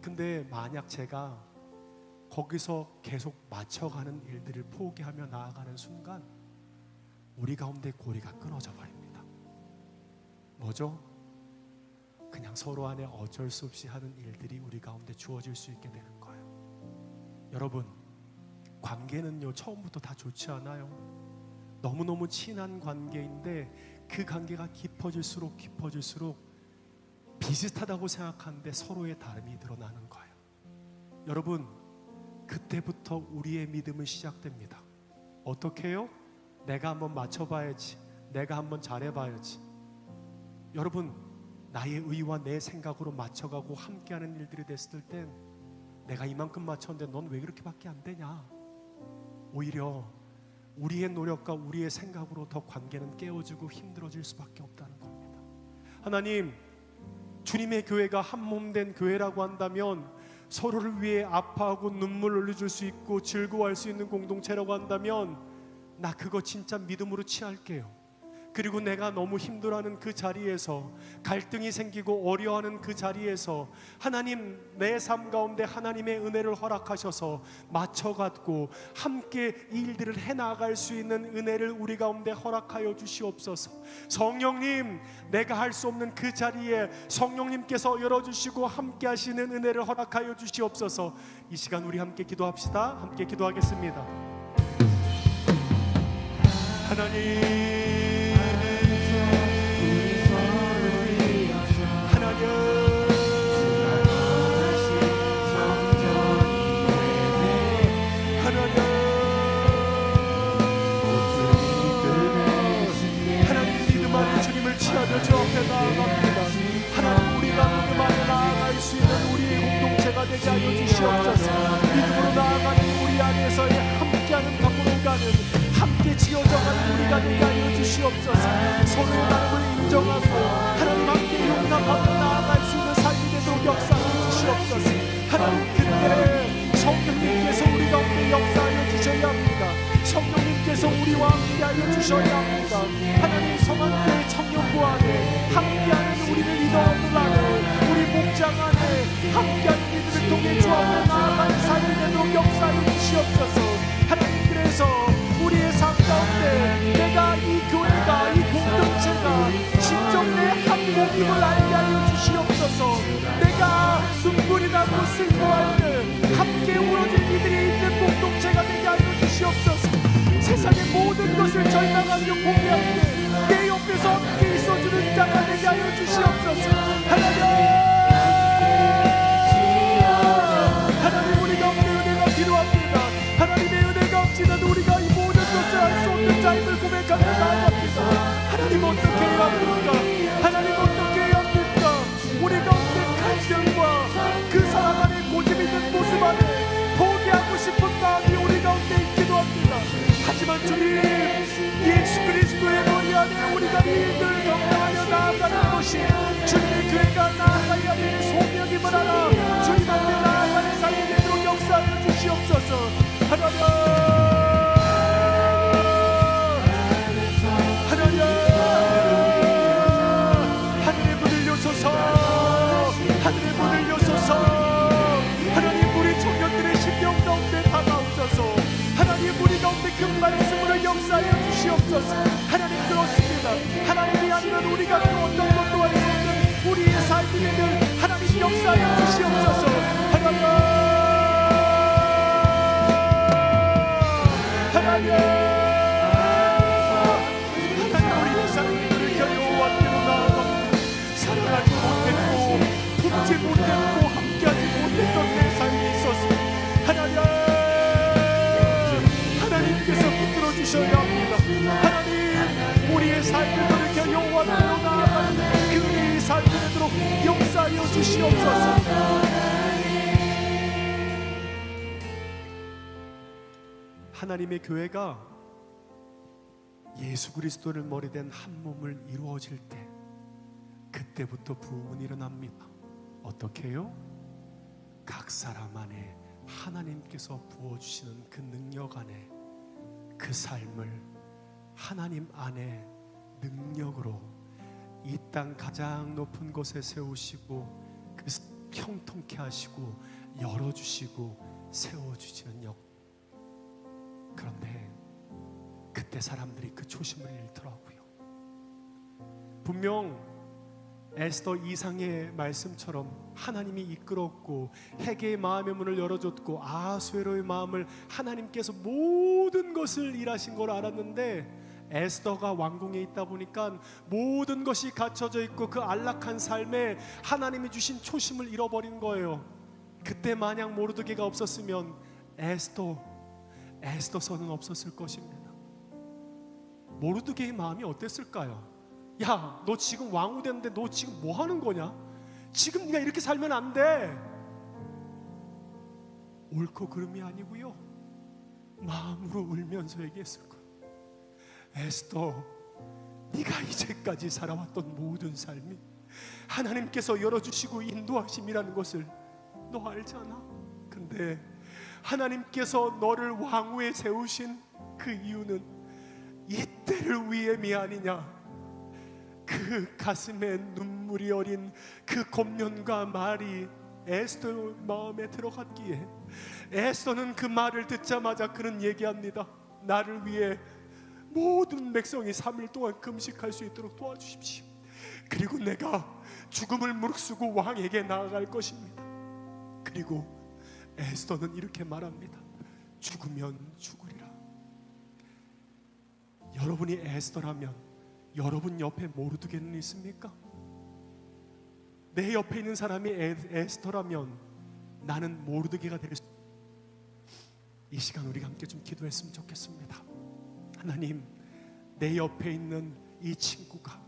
근데 만약 제가 거기서 계속 맞춰가는 일들을 포기하며 나아가는 순간 우리 가운데 고리가 끊어져 버립니다. 뭐죠? 그냥 서로 안에 어쩔 수 없이 하는 일들이 우리 가운데 주어질 수 있게 되는 거예요. 여러분, 관계는요 처음부터 다 좋지 않아요. 너무너무 친한 관계인데 그 관계가 깊어질수록 비슷하다고 생각하는데 서로의 다름이 드러나는 거예요. 여러분, 그때부터 우리의 믿음은 시작됩니다. 어떻게 해요? 내가 한번 맞춰봐야지, 내가 한번 잘해봐야지. 여러분, 나의 의와 내 생각으로 맞춰가고 함께하는 일들이 됐을 땐 내가 이만큼 맞췄는데 넌 왜 그렇게밖에 안 되냐? 오히려 우리의 노력과 우리의 생각으로 더 관계는 깨어지고 힘들어질 수밖에 없다는 겁니다. 하나님, 주님의 교회가 한 몸 된 교회라고 한다면 서로를 위해 아파하고 눈물 흘려줄 수 있고 즐거워할 수 있는 공동체라고 한다면 나 그거 진짜 믿음으로 취할게요. 그리고 내가 너무 힘들어하는 그 자리에서, 갈등이 생기고 어려워하는 그 자리에서 하나님, 내 삶 가운데 하나님의 은혜를 허락하셔서 맞춰갖고 함께 이 일들을 해나갈 수 있는 은혜를 우리 가운데 허락하여 주시옵소서. 성령님, 내가 할 수 없는 그 자리에 성령님께서 열어주시고 함께 하시는 은혜를 허락하여 주시옵소서. 이 시간 우리 함께 기도합시다. 함께 기도하겠습니다. 하나님, 취하며 주 앞에 나아갑니다. 하나님, 우리가 믿음 안에 나아갈 수 있는 우리의 공동체가 되게 하여 주시옵소서. 믿음으로 나아가는 우리 안에서의 함께하는 각오를 가는, 함께 지어져가는 우리가 되게 하여 주시옵소서. 서로의 나름을 인정하고 하나님 함께 용납하며 나아갈 수 있는 삶이 되도록 역사하여 주시옵소서. 하나님, 그때 성령님께서 우리 가운데 역사하여 주셔야 합니다. 성령님께서 우리와 함께하여 주셔야 합니다. 하나님, 성안교회 청년부 안에 함께하는 우리를 리더들 안에, 우리 목장 안에 함께하는 이들을 통해 주 앞에 나아가는 삶이 되도록 역사하여 주시옵소서. 하나님, 그래서 우리의 삶 가운데 내가 이 교회가, 이 공동체가 진정 내 한 몸임을 알게 하여 주시옵소서. 내가 눈물이 나고 슬퍼할 때 함께 울어줄 이들이 있는 공동체가 되게 하여 주시옵소서. 세상의 모든 것을 절망하며 포기할 때 내 옆에서 함께 있어주는 자가 되게 하여 주시옵소서. 하나님, 우리 가운데 은혜가 필요합니다. 하나님의 은혜가 없이는 우리가 이 모든 것을 할 수 없는 자임을 고백하며 나아갑니다. 하나님, 어떻게 해야 합니까? 하나님, 어떻게 해야 합니까? 우리 가운데 갈등과 그 사람 안에 고집 있는 모습 안에 포기하고 싶은 마음이 우리 가운데 있기도 합니다. 하지만 주님, 예수 그리스도의 머리 안에 우리가 이 일들을 경험하며 나아가는 것이 주님의 교회가 나아가야 되는 소명임을 알아 주님 앞에 나아가는 삶이 되도록 역사하여 주시옵소서. 하나님, 하늘의 문을 여소서. 하늘의 문을 여소서. 하나님, 우리 청년들의 심령 가운데 다가오셔서 하나님, 우리 가운데 그 말씀으로 역사하여 주시옵소서. 하나님, 그렇습니다. 하나님이 아니면 우리가 그 어떤 것도 할 수 없는 우리의 삶이 되는 하나님 역사하여 주시옵소서. 하나님, 우리의 삶을 돌이켜 여호와 앞으로 나아갑니다. 사랑하지 못했고 품지 못했고 함께하지 못했던 내 삶이 있었습니다. 하나님께서 붙들어 주셔야 합니다. 하나님, 우리의 삶을 돌이켜 여호와 앞으로 나아가는 그 은혜의 삶이 되도록 역사하여 주시옵소서. 하나님의 교회가 예수 그리스도를 머리된 한 몸을 이루어질 때 그때부터 부흥은 일어납니다. 어떻게 해요? 각 사람 안에 하나님께서 부어주시는 그 능력 안에 그 삶을 하나님 안에 능력으로 이 땅 가장 높은 곳에 세우시고 그 형통케 하시고 열어주시고 세워주시는 역. 그런데 그때 사람들이 그 초심을 잃더라고요. 분명 에스더 2장의 말씀처럼 하나님이 이끌었고 헤게의 마음의 문을 열어줬고 아하수에로의 마음을 하나님께서 모든 것을 일하신 걸 알았는데 에스더가 왕궁에 있다 보니까 모든 것이 갖춰져 있고 그 안락한 삶에 하나님이 주신 초심을 잃어버린 거예요. 그때 만약 모르드게가 없었으면 에스더서는 없었을 것입니다. 모르드게의 마음이 어땠을까요? 야, 너 지금 왕후 됐는데 너 지금 뭐 하는 거냐? 지금 네가 이렇게 살면 안 돼. 옳고 그름이 아니고요, 마음으로 울면서 얘기했을 거예요. 에스더, 네가 이제까지 살아왔던 모든 삶이 하나님께서 열어주시고 인도하심이라는 것을 너 알잖아. 근데 하나님께서 너를 왕후에 세우신 그 이유는 이 때를 위함이 아니냐. 그 가슴에 눈물이 어린 그 권면과 말이 에스더 마음에 들어갔기에 에스더는 그 말을 듣자마자 그는 얘기합니다. 나를 위해 모든 백성이 3일 동안 금식할 수 있도록 도와주십시오. 그리고 내가 죽음을 무릅쓰고 왕에게 나아갈 것입니다. 그리고 에스더는 이렇게 말합니다. 죽으면 죽으리라. 여러분이 에스더라면 여러분 옆에 모르드게는 있습니까? 내 옆에 있는 사람이 에스더라면 나는 모르드게가 될 수. 이 시간 우리가 함께 좀 기도했으면 좋겠습니다. 하나님, 내 옆에 있는 이 친구가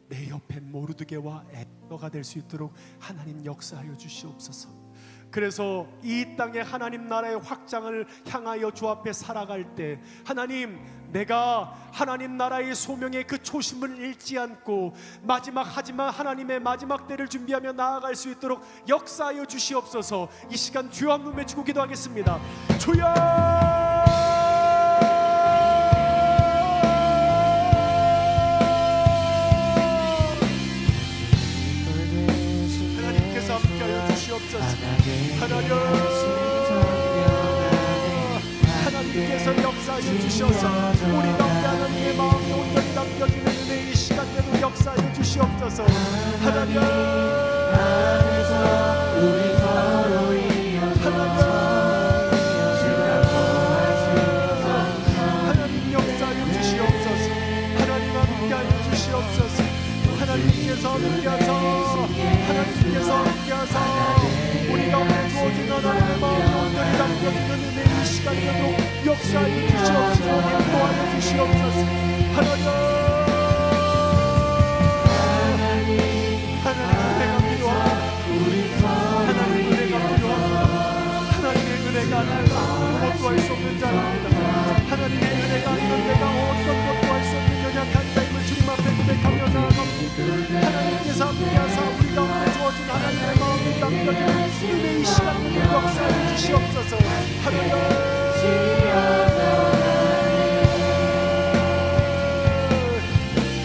내 옆에 모르드게와 에스더가 될 수 있도록 하나님 역사하여 주시옵소서. 그래서 이 땅의 하나님 나라의 확장을 향하여 주 앞에 살아갈 때 하나님, 내가 하나님 나라의 소명의 그 초심을 잃지 않고 하지만 하나님의 마지막 때를 준비하며 나아갈 수 있도록 역사하여 주시옵소서. 이 시간 주여 한번 외치고 기도하겠습니다. 주여! 하나님께서 함께하여 주시옵소서. 하나님께서 역사하여 주셔서 우리 가운데 하나님의 마음이 온전히 담겨지는 은혜 이 시간에도 역사하여 주시옵소서. 하나님, 우리 서로 하나님 역사하여 주시옵소서. 하나님 함께하여 주시옵소서. 하나님께서 함께하사 우리 가운데 주어진 하나님의 마음이 온전히 담겨지는 은혜 이 시간에도 역사하여 주시옵소서. 인도하여 주시옵소서. 하나님 은혜가 필요합니다. 하나님 은혜가 필요합니다. 하나님의 은혜가 아니면 아무것도 할 수 없는 자입니다. 하나님의 은혜가 아니면 내가 어떤 것도 할 수 없는 연약한 자임을 주님 앞에 고백하며 나아갑니다. 하나님께서 함께하사 우리 가운데 주어진 하나님의 마음이 담겨지는 은혜 이 시간을 역사해 주시옵소서.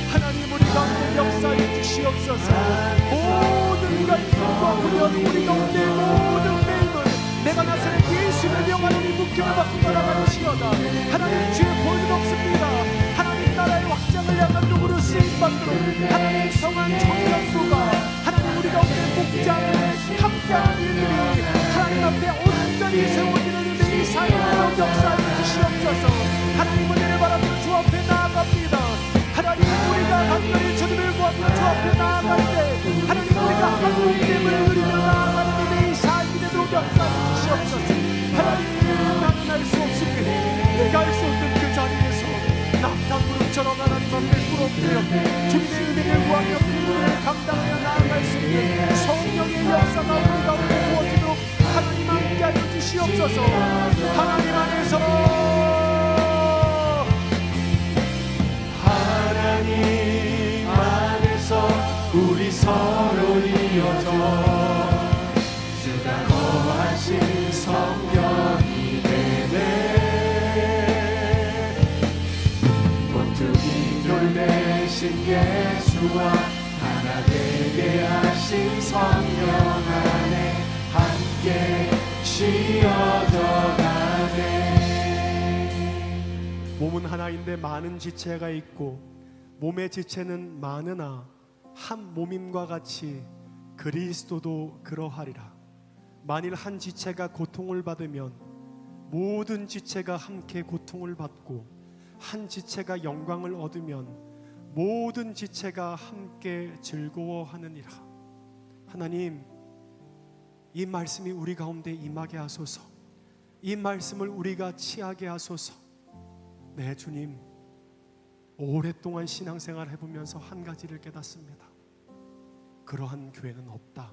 하나님 우리 가운데 역사해 주시옵소서. 모든 갈등과 불연 우리 가운데 모든 매임을 내가 나서는 예수를 명하는 이 목표를 받고 나아가시려다. 하나님 주의 볼일 없습니다. 하나님 나라의 확장을 향한 도구로 쓰임받도록 하나님 성한 청년부가 하나님 우리 가운데 목장을 함께하는 일들이 하나님 앞에 온전히 세워지는 은혜의 삶으로 역사하여 주시옵소서. 하나님 은혜를 바라며 주 앞에 나아갑니다. 하나님 우리가 간절히 주님을 구하며 주 앞에 나아갈 때 하나님 우리가 하나님을 누리며 나아가는 은혜의 삶이 되도록 역사하여 주시옵소서. 하나님 나는 알 수 없습니다. 내가 알 수 없는 그 자리에서 낙타무릎처럼 하나님 앞에 부럽되어 주님의 은혜를 구하며 그 은혜를 감당하여 나아갈 수 있는 성령의 역사가 우리 가운데 부어지도록 하나님 함께하여 주시옵소서. 하나님 안에서 우리 서로 이어져 주가 거하신 성령이 되네. 본투기 돌 대신 예수와 하나 되게 하신 성령 안에 함께 쉬어져 가네. 몸은 하나인데 많은 지체가 있고 몸의 지체는 많으나 한 몸임과 같이 그리스도도 그러하리라. 만일 한 지체가 고통을 받으면 모든 지체가 함께 고통을 받고 한 지체가 영광을 얻으면 모든 지체가 함께 즐거워하느니라. 하나님, 이 말씀이 우리 가운데 임하게 하소서. 이 말씀을 우리가 취하게 하소서. 네, 주님, 오랫동안 신앙생활 해보면서 한 가지를 깨닫습니다. 그러한 교회는 없다.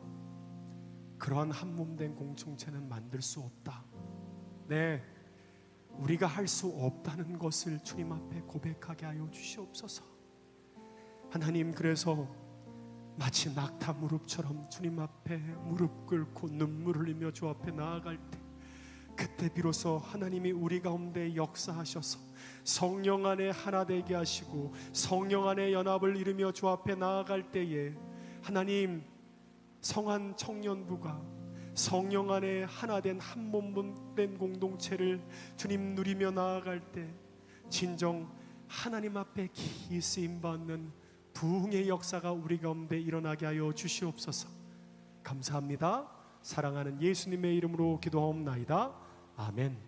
그러한 한 몸된 공동체는 만들 수 없다. 네, 우리가 할 수 없다는 것을 주님 앞에 고백하게 하여 주시옵소서. 하나님, 그래서 마치 낙타 무릎처럼 주님 앞에 무릎 꿇고 눈물 흘리며 주 앞에 나아갈 때, 그때 비로소 하나님이 우리 가운데 역사하셔서 성령 안에 하나 되게 하시고 성령 안에 연합을 이루며 주 앞에 나아갈 때에, 하나님 성한 청년부가 성령 안에 하나 된 한 몸 된 공동체를 주님 누리며 나아갈 때 진정 하나님 앞에 기이 쓰임 받는 부흥의 역사가 우리 가운데 일어나게 하여 주시옵소서. 감사합니다. 사랑하는 예수님의 이름으로 기도하옵나이다. 아멘.